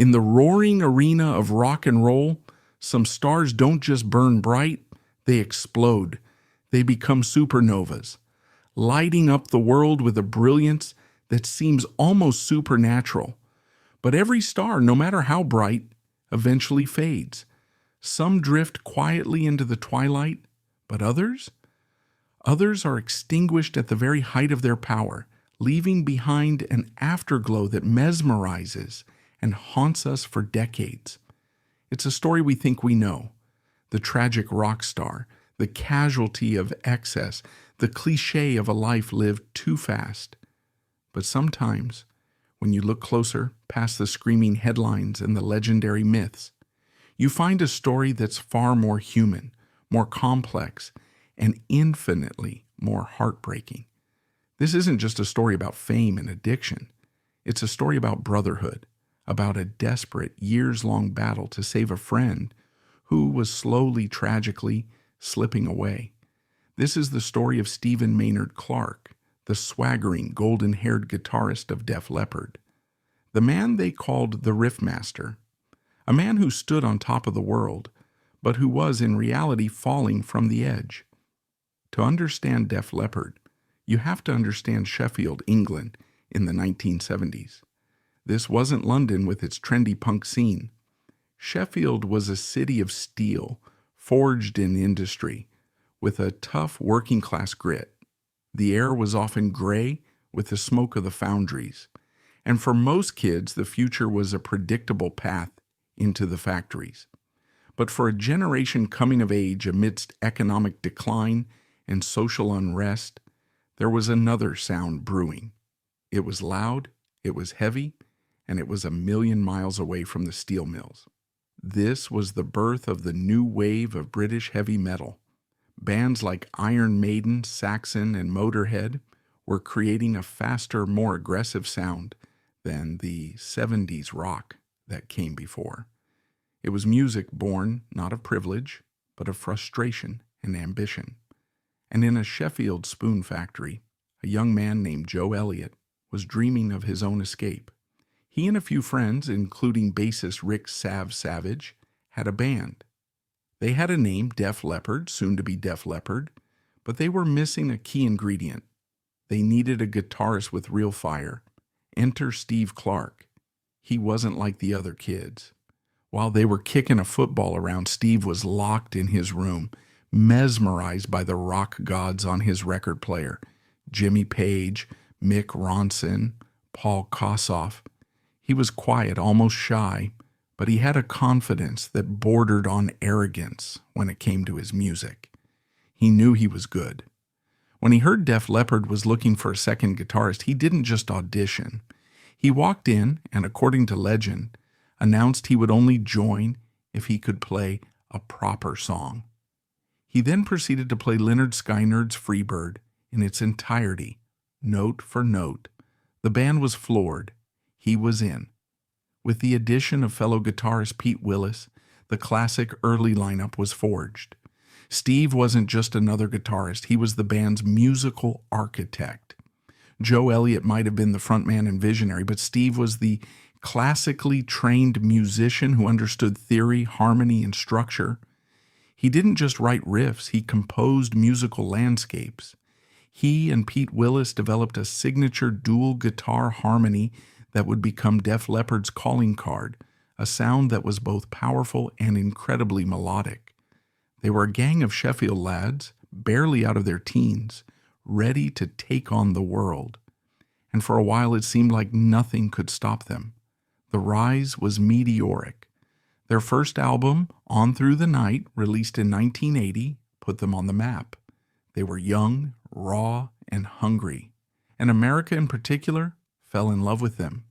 In the roaring arena of rock and roll, some stars don't just burn bright, they explode. They become supernovas, lighting up the world with a brilliance that seems almost supernatural. But every star, no matter how bright, eventually fades. Some drift quietly into the twilight, but others are extinguished at the very height of their power, leaving behind an afterglow that mesmerizes and haunts us for decades. It's a story we think we know. The tragic rock star, the casualty of excess, the cliché of a life lived too fast. But sometimes, when you look closer past the screaming headlines and the legendary myths, you find a story that's far more human, more complex, and infinitely more heartbreaking. This isn't just a story about fame and addiction. It's a story about brotherhood, about a desperate, years-long battle to save a friend who was slowly, tragically slipping away. This is the story of Stephen Maynard Clark, the swaggering, golden-haired guitarist of Def Leppard, the man they called the Riffmaster, a man who stood on top of the world, but who was in reality falling from the edge. To understand Def Leppard, you have to understand Sheffield, England, in the 1970s. This wasn't London with its trendy punk scene. Sheffield was a city of steel, forged in industry, with a tough working-class grit. The air was often gray with the smoke of the foundries, and for most kids, the future was a predictable path into the factories. But for a generation coming of age amidst economic decline and social unrest, there was another sound brewing. It was loud, it was heavy, and it was a million miles away from the steel mills. This was the birth of the new wave of British heavy metal. Bands like Iron Maiden, Saxon, and Motorhead were creating a faster, more aggressive sound than the 70s rock that came before. It was music born not of privilege, but of frustration and ambition. And in a Sheffield spoon factory, a young man named Joe Elliott was dreaming of his own escape. He and a few friends, including bassist Rick Savage, had a band. They had a name, Def Leppard, soon to be Def Leppard, but they were missing a key ingredient. They needed a guitarist with real fire. Enter Steve Clark. He wasn't like the other kids. While they were kicking a football around, Steve was locked in his room, mesmerized by the rock gods on his record player, Jimmy Page, Mick Ronson, Paul Kossoff. He was quiet, almost shy, but he had a confidence that bordered on arrogance when it came to his music. He knew he was good. When he heard Def Leppard was looking for a second guitarist, he didn't just audition. He walked in and, according to legend, announced he would only join if he could play a proper song. He then proceeded to play Lynyrd Skynyrd's Freebird in its entirety, note for note. The band was floored. He was in. With the addition of fellow guitarist Pete Willis, the classic early lineup was forged. Steve wasn't just another guitarist, he was the band's musical architect. Joe Elliott might have been the frontman and visionary, but Steve was the classically trained musician who understood theory, harmony, and structure. He didn't just write riffs, he composed musical landscapes. He and Pete Willis developed a signature dual guitar harmony that would become Def Leppard's calling card, a sound that was both powerful and incredibly melodic. They were a gang of Sheffield lads, barely out of their teens, ready to take on the world. And for a while it seemed like nothing could stop them. The rise was meteoric. Their first album, On Through the Night, released in 1980, put them on the map. They were young, raw, and hungry. And America in particular fell in love with them.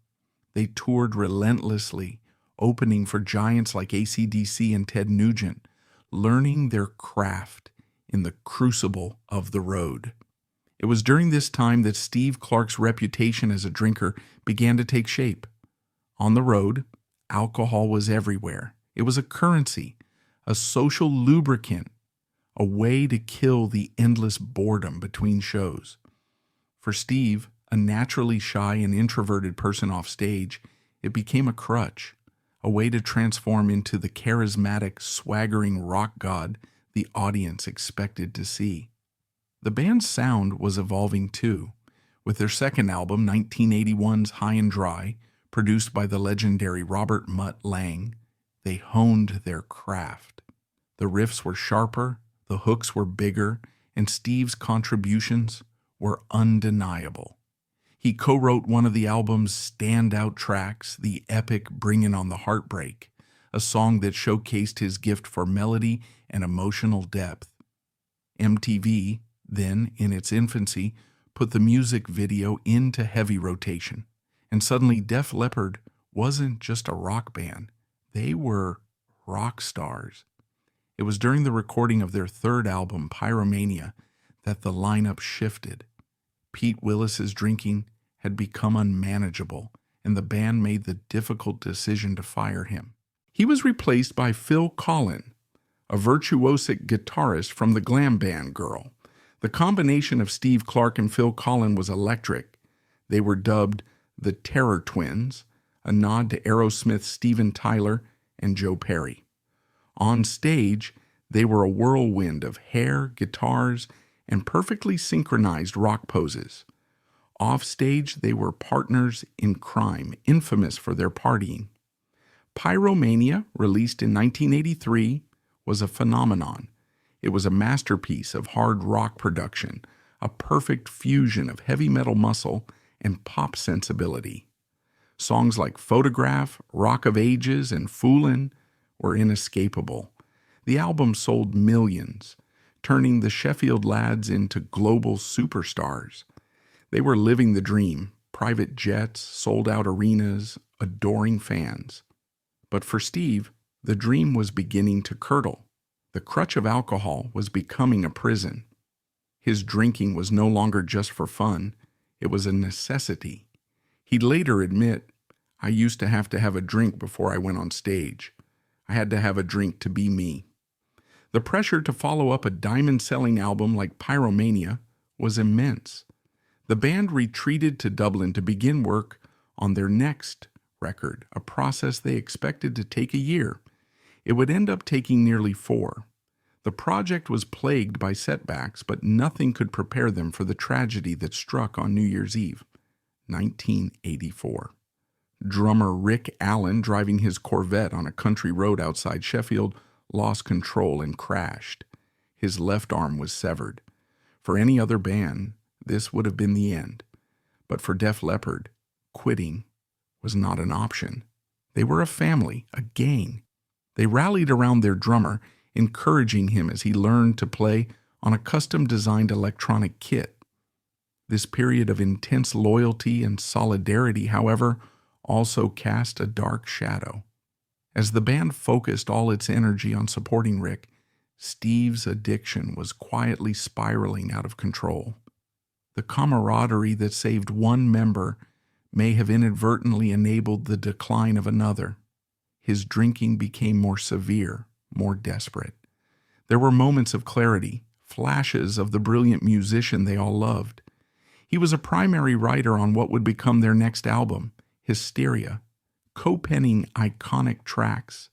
They toured relentlessly, opening for giants like AC/DC and Ted Nugent, learning their craft in the crucible of the road. It was during this time that Steve Clark's reputation as a drinker began to take shape. On the road, alcohol was everywhere. It was a currency, a social lubricant, a way to kill the endless boredom between shows. For Steve, a naturally shy and introverted person off stage, it became a crutch, a way to transform into the charismatic, swaggering rock god the audience expected to see. The band's sound was evolving too. With their second album, 1981's High and Dry, produced by the legendary Robert "Mutt" Lang, they honed their craft. The riffs were sharper, the hooks were bigger, and Steve's contributions were undeniable. He co-wrote one of the album's standout tracks, the epic Bringin' on the Heartbreak, a song that showcased his gift for melody and emotional depth. MTV, then in its infancy, put the music video into heavy rotation, and suddenly Def Leppard wasn't just a rock band, they were rock stars. It was during the recording of their third album, Pyromania, that the lineup shifted. Pete Willis's drinking had become unmanageable, and the band made the difficult decision to fire him. He was replaced by Phil Collen, a virtuosic guitarist from the glam band Girl. The combination of Steve Clark and Phil Collen was electric. They were dubbed the Terror Twins, a nod to Aerosmith's Steven Tyler and Joe Perry. On stage, they were a whirlwind of hair, guitars, and perfectly synchronized rock poses. Off stage, they were partners in crime, infamous for their partying. Pyromania, released in 1983, was a phenomenon. It was a masterpiece of hard rock production, a perfect fusion of heavy metal muscle and pop sensibility. Songs like Photograph, Rock of Ages, and Foolin' were inescapable. The album sold millions, turning the Sheffield lads into global superstars. They were living the dream, private jets, sold-out arenas, adoring fans. But for Steve, the dream was beginning to curdle. The crutch of alcohol was becoming a prison. His drinking was no longer just for fun, it was a necessity. He'd later admit, "I used to have a drink before I went on stage. I had to have a drink to be me." The pressure to follow up a diamond-selling album like Pyromania was immense. The band retreated to Dublin to begin work on their next record, a process they expected to take a year. It would end up taking nearly 4. The project was plagued by setbacks, but nothing could prepare them for the tragedy that struck on New Year's Eve, 1984. Drummer Rick Allen, driving his Corvette on a country road outside Sheffield, lost control and crashed. His left arm was severed. For any other band, this would have been the end. But for Def Leppard, quitting was not an option. They were a family, a gang. They rallied around their drummer, encouraging him as he learned to play on a custom-designed electronic kit. This period of intense loyalty and solidarity, however, also cast a dark shadow. As the band focused all its energy on supporting Rick, Steve's addiction was quietly spiraling out of control. The camaraderie that saved one member may have inadvertently enabled the decline of another. His drinking became more severe, more desperate. There were moments of clarity, flashes of the brilliant musician they all loved. He was a primary writer on what would become their next album, Hysteria, co-penning iconic tracks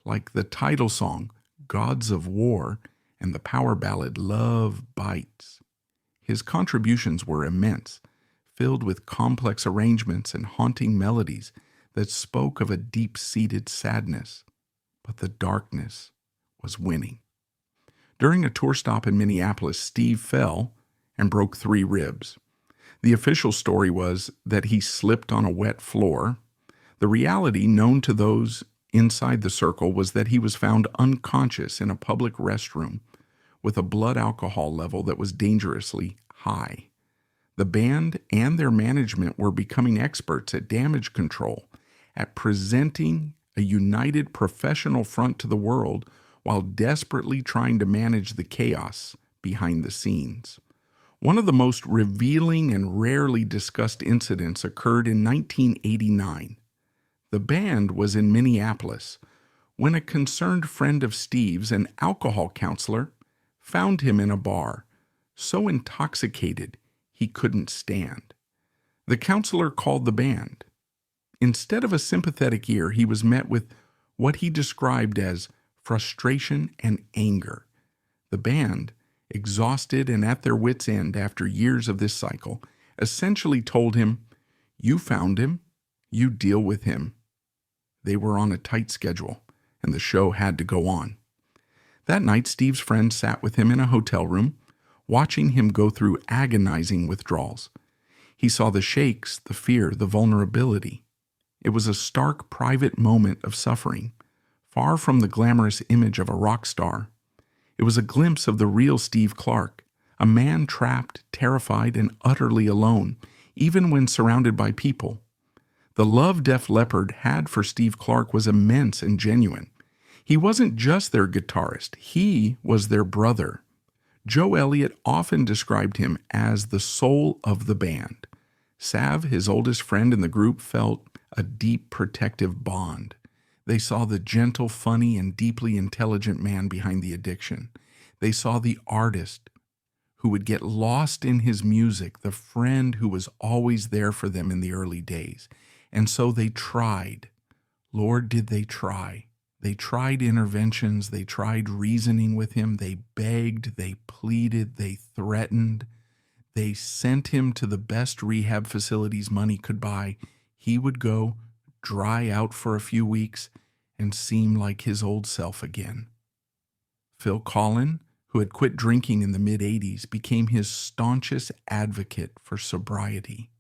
like the title song, Gods of War, and the power ballad, Love Bites. His contributions were immense, filled with complex arrangements and haunting melodies that spoke of a deep-seated sadness. But the darkness was winning. During a tour stop in Minneapolis, Steve fell and broke 3 ribs. The official story was that he slipped on a wet floor. The reality, known to those inside the circle, was that he was found unconscious in a public restroom with a blood alcohol level that was dangerously high. The band and their management were becoming experts at damage control, at presenting a united professional front to the world while desperately trying to manage the chaos behind the scenes. One of the most revealing and rarely discussed incidents occurred in 1989. The band was in Minneapolis when a concerned friend of Steve's, an alcohol counselor, found him in a bar, so intoxicated he couldn't stand. The counselor called the band. Instead of a sympathetic ear, he was met with what he described as frustration and anger. The band, exhausted and at their wits' end after years of this cycle, essentially told him, "You found him, you deal with him." They were on a tight schedule, and the show had to go on. That night, Steve's friend sat with him in a hotel room, watching him go through agonizing withdrawals. He saw the shakes, the fear, the vulnerability. It was a stark, private moment of suffering, far from the glamorous image of a rock star. It was a glimpse of the real Steve Clark, a man trapped, terrified, and utterly alone, even when surrounded by people. The love Def Leppard had for Steve Clark was immense and genuine. He wasn't just their guitarist, he was their brother. Joe Elliott often described him as the soul of the band. Sav, his oldest friend in the group, felt a deep protective bond. They saw the gentle, funny, and deeply intelligent man behind the addiction. They saw the artist who would get lost in his music, the friend who was always there for them in the early days. And so they tried. Lord, did they try. They tried interventions, they tried reasoning with him, they begged, they pleaded, they threatened. They sent him to the best rehab facilities money could buy. He would go, dry out for a few weeks, and seem like his old self again. Phil Collen, who had quit drinking in the mid-'80s, became his staunchest advocate for sobriety.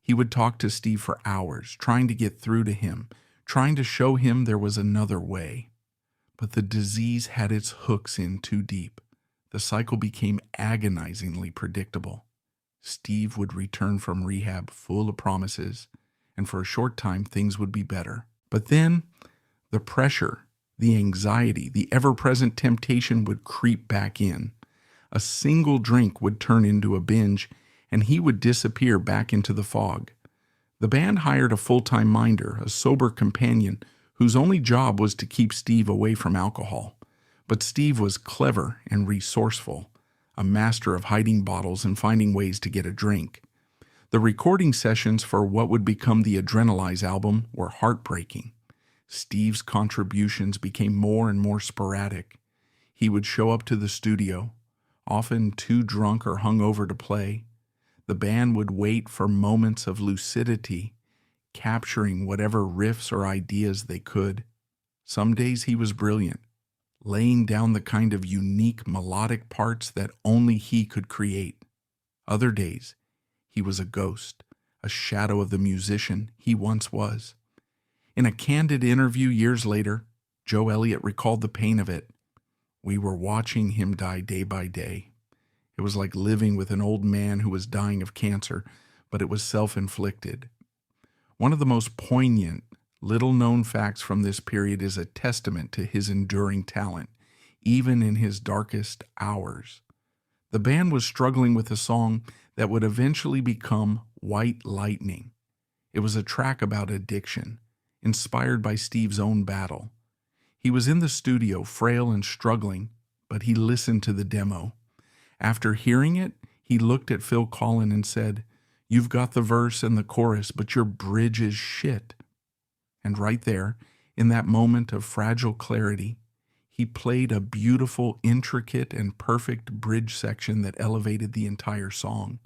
He would talk to Steve for hours, trying to get through to him, trying to show him there was another way. But the disease had its hooks in too deep. The cycle became agonizingly predictable. Steve would return from rehab full of promises, and for a short time things would be better. But then, the pressure, the anxiety, the ever-present temptation would creep back in. A single drink would turn into a binge, and he would disappear back into the fog. The band hired a full-time minder, a sober companion, whose only job was to keep Steve away from alcohol. But Steve was clever and resourceful, a master of hiding bottles and finding ways to get a drink. The recording sessions for what would become the Adrenalize album were heartbreaking. Steve's contributions became more and more sporadic. He would show up to the studio, often too drunk or hungover to play. The band would wait for moments of lucidity, capturing whatever riffs or ideas they could. Some days he was brilliant, laying down the kind of unique melodic parts that only he could create. Other days, he was a ghost, a shadow of the musician he once was. In a candid interview years later, Joe Elliott recalled the pain of it. "We were watching him die day by day. It was like living with an old man who was dying of cancer, but it was self-inflicted." One of the most poignant, little-known facts from this period is a testament to his enduring talent, even in his darkest hours. The band was struggling with a song that would eventually become White Lightning. It was a track about addiction, inspired by Steve's own battle. He was in the studio, frail and struggling, but he listened to the demo. After hearing it, he looked at Phil Collen and said, "You've got the verse and the chorus, but your bridge is shit." And right there, in that moment of fragile clarity, he played a beautiful, intricate, and perfect bridge section that elevated the entire song.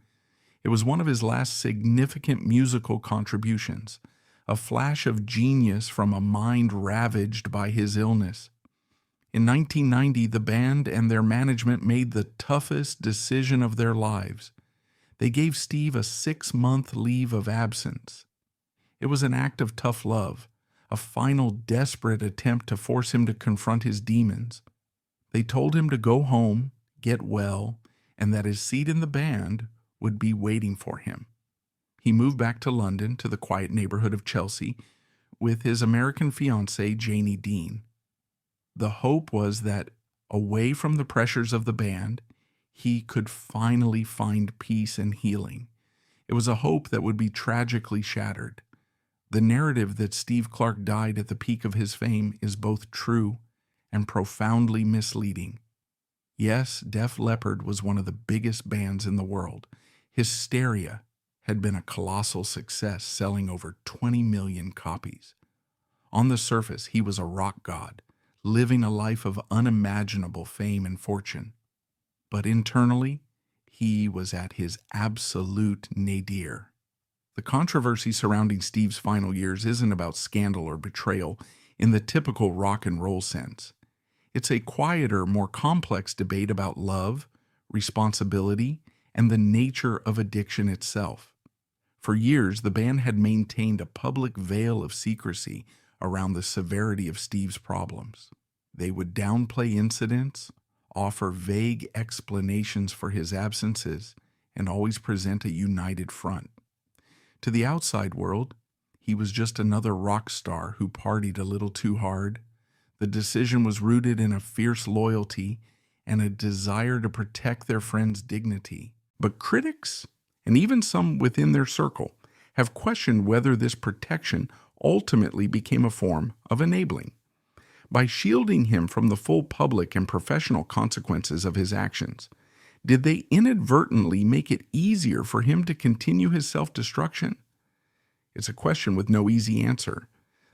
It was one of his last significant musical contributions, a flash of genius from a mind ravaged by his illness. In 1990, the band and their management made the toughest decision of their lives. They gave Steve a 6-month leave of absence. It was an act of tough love, a final desperate attempt to force him to confront his demons. They told him to go home, get well, and that his seat in the band would be waiting for him. He moved back to London, to the quiet neighborhood of Chelsea, with his American fiancée, Janie Dean. The hope was that, away from the pressures of the band, he could finally find peace and healing. It was a hope that would be tragically shattered. The narrative that Steve Clark died at the peak of his fame is both true and profoundly misleading. Yes, Def Leppard was one of the biggest bands in the world. Hysteria, had been a colossal success, selling over 20 million copies. On the surface, he was a rock god, living a life of unimaginable fame and fortune. But internally, he was at his absolute nadir. The controversy surrounding Steve's final years isn't about scandal or betrayal in the typical rock and roll sense. It's a quieter, more complex debate about love, responsibility, and the nature of addiction itself. For years, the band had maintained a public veil of secrecy around the severity of Steve's problems. They would downplay incidents, offer vague explanations for his absences, and always present a united front. To the outside world, he was just another rock star who partied a little too hard. The decision was rooted in a fierce loyalty and a desire to protect their friend's dignity. But critics, and even some within their circle, have questioned whether this protection ultimately became a form of enabling. By shielding him from the full public and professional consequences of his actions, did they inadvertently make it easier for him to continue his self-destruction? It's a question with no easy answer.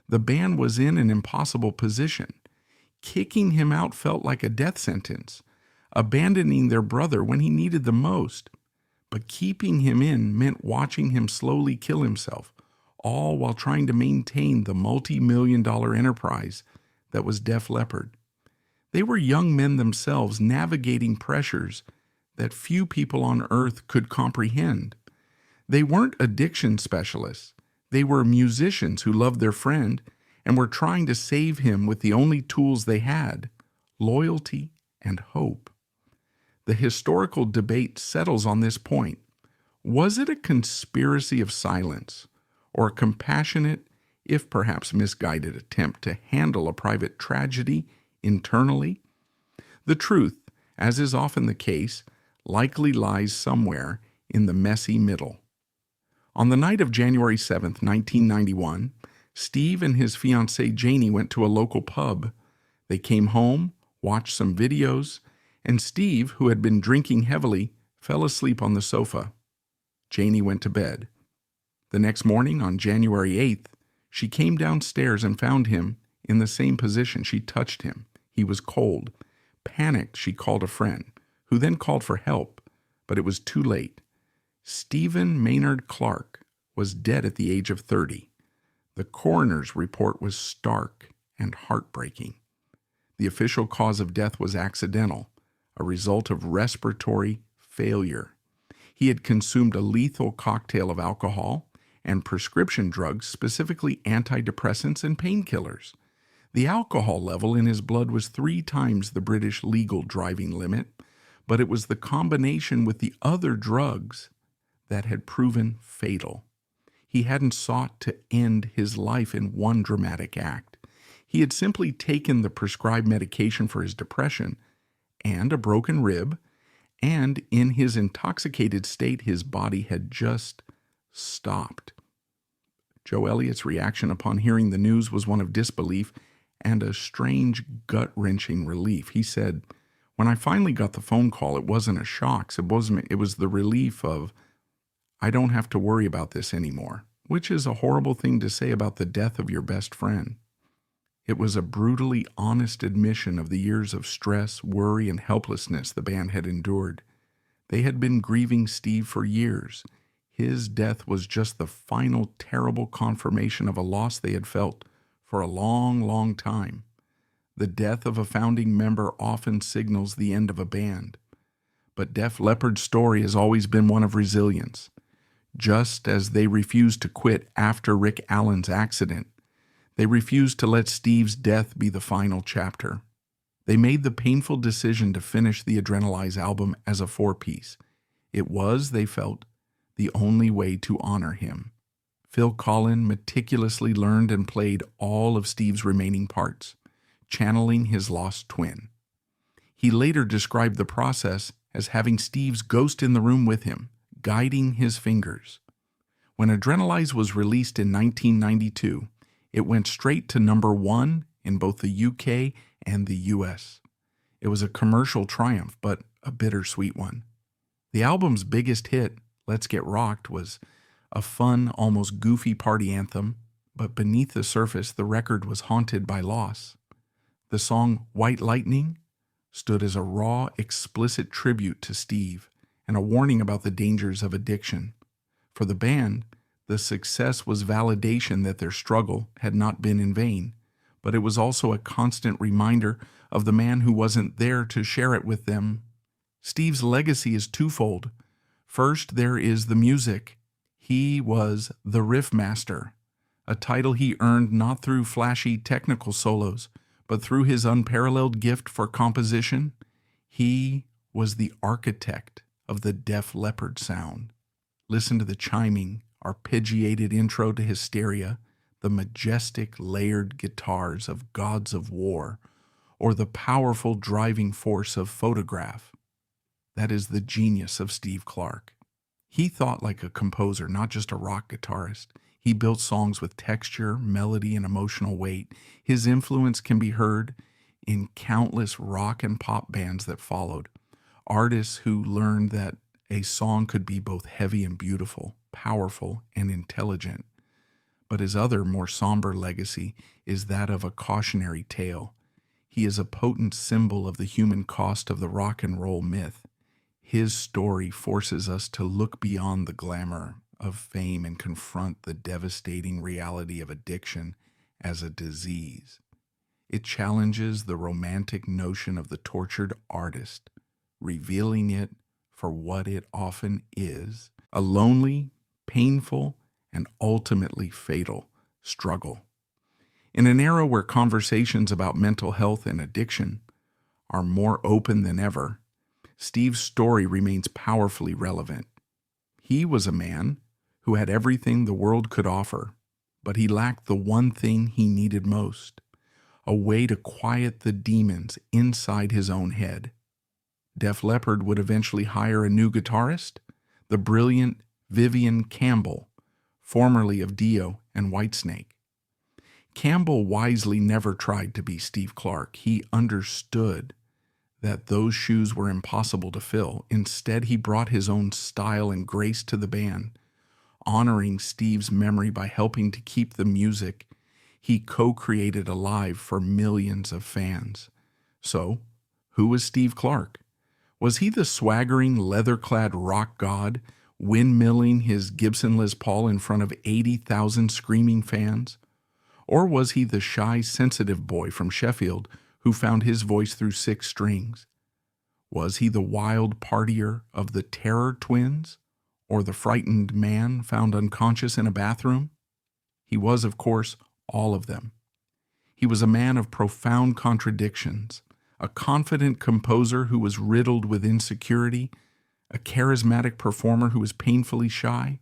The band was in an impossible position. Kicking him out felt like a death sentence, abandoning their brother when he needed them most. But keeping him in meant watching him slowly kill himself, all while trying to maintain the multi-million-dollar enterprise that was Def Leppard. They were young men themselves navigating pressures that few people on earth could comprehend. They weren't addiction specialists. They were musicians who loved their friend and were trying to save him with the only tools they had, loyalty and hope. The historical debate settles on this point. Was it a conspiracy of silence, or a compassionate, if perhaps misguided, attempt to handle a private tragedy internally? The truth, as is often the case, likely lies somewhere in the messy middle. On the night of January 7th, 1991, Steve and his fiancée Janie went to a local pub. They came home, watched some videos, and Steve, who had been drinking heavily, fell asleep on the sofa. Janie went to bed. The next morning, on January 8th, she came downstairs and found him in the same position. She touched him. He was cold. Panicked, she called a friend, who then called for help, but it was too late. Stephen Maynard Clark was dead at the age of 30. The coroner's report was stark and heartbreaking. The official cause of death was accidental, a result of respiratory failure. He had consumed a lethal cocktail of alcohol and prescription drugs, specifically antidepressants and painkillers. The alcohol level in his blood was 3 times the British legal driving limit, but it was the combination with the other drugs that had proven fatal. He hadn't sought to end his life in one dramatic act. He had simply taken the prescribed medication for his depression and a broken rib, and in his intoxicated state, his body had just stopped. Joe Elliott's reaction upon hearing the news was one of disbelief and a strange, gut-wrenching relief. He said, "When I finally got the phone call, it wasn't a shock. It was the relief of, I don't have to worry about this anymore," which is a horrible thing to say about the death of your best friend. It was a brutally honest admission of the years of stress, worry, and helplessness the band had endured. They had been grieving Steve for years. His death was just the final terrible confirmation of a loss they had felt for a long, long time. The death of a founding member often signals the end of a band. But Def Leppard's story has always been one of resilience. Just as they refused to quit after Rick Allen's accident, they refused to let Steve's death be the final chapter. They made the painful decision to finish the Adrenalize album as a 4-piece. It was, they felt, the only way to honor him. Phil Collen meticulously learned and played all of Steve's remaining parts, channeling his lost twin. He later described the process as having Steve's ghost in the room with him, guiding his fingers. When Adrenalize was released in 1992, it went straight to number 1 in both the UK and the US. It was a commercial triumph, but a bittersweet one. The album's biggest hit, Let's Get Rocked, was a fun, almost goofy party anthem, but beneath the surface, the record was haunted by loss. The song White Lightning stood as a raw, explicit tribute to Steve and a warning about the dangers of addiction. For the band, the success was validation that their struggle had not been in vain, but it was also a constant reminder of the man who wasn't there to share it with them. Steve's legacy is twofold. First, there is the music. He was the Riffmaster, a title he earned not through flashy technical solos, but through his unparalleled gift for composition. He was the architect of the Def Leppard sound. Listen to the chiming, arpeggiated intro to Hysteria, the majestic layered guitars of Gods of War, or the powerful driving force of Photograph. That is the genius of Steve Clark. He thought like a composer, not just a rock guitarist. He built songs with texture, melody, and emotional weight. His influence can be heard in countless rock and pop bands that followed. Artists who learned that a song could be both heavy and beautiful, powerful and intelligent. But his other, more somber legacy is that of a cautionary tale. He is a potent symbol of the human cost of the rock and roll myth. His story forces us to look beyond the glamour of fame and confront the devastating reality of addiction as a disease. It challenges the romantic notion of the tortured artist, revealing it for what it often is, a lonely, painful, and ultimately fatal struggle. In an era where conversations about mental health and addiction are more open than ever, Steve's story remains powerfully relevant. He was a man who had everything the world could offer, but he lacked the one thing he needed most, a way to quiet the demons inside his own head. Def Leppard would eventually hire a new guitarist, the brilliant Vivian Campbell, formerly of Dio and Whitesnake. Campbell wisely never tried to be Steve Clark. He understood that those shoes were impossible to fill. Instead, he brought his own style and grace to the band, honoring Steve's memory by helping to keep the music he co-created alive for millions of fans. So, who was Steve Clark? Was he the swaggering, leather-clad rock god, windmilling his Gibson Les Paul in front of 80,000 screaming fans? Or was he the shy, sensitive boy from Sheffield who found his voice through 6 strings? Was he the wild partier of the Terror Twins, or the frightened man found unconscious in a bathroom? He was, of course, all of them. He was a man of profound contradictions, a confident composer who was riddled with insecurity, a charismatic performer who was painfully shy,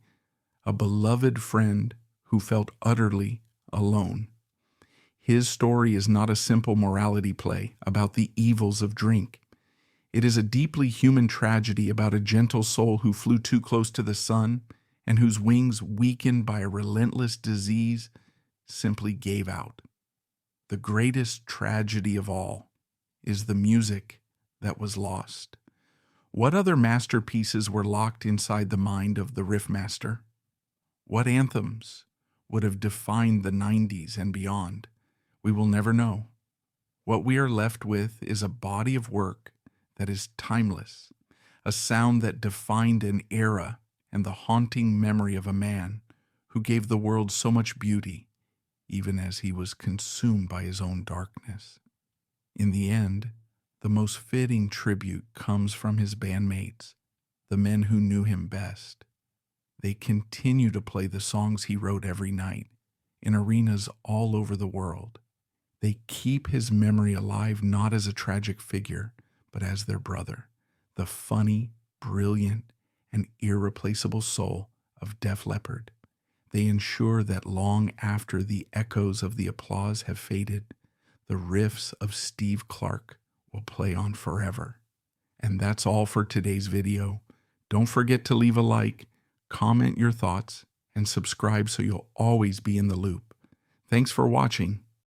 a beloved friend who felt utterly alone. His story is not a simple morality play about the evils of drink. It is a deeply human tragedy about a gentle soul who flew too close to the sun and whose wings, weakened by a relentless disease, simply gave out. The greatest tragedy of all is the music that was lost. What other masterpieces were locked inside the mind of the Riffmaster? What anthems would have defined the 90s and beyond? We will never know. What we are left with is a body of work that is timeless, a sound that defined an era and the haunting memory of a man who gave the world so much beauty, even as he was consumed by his own darkness. In the end, the most fitting tribute comes from his bandmates, the men who knew him best. They continue to play the songs he wrote every night in arenas all over the world. They keep his memory alive not as a tragic figure, but as their brother, the funny, brilliant, and irreplaceable soul of Def Leppard. They ensure that long after the echoes of the applause have faded, the riffs of Steve Clark will play on forever. And that's all for today's video. Don't forget to leave a like, comment your thoughts, and subscribe so you'll always be in the loop. Thanks for watching.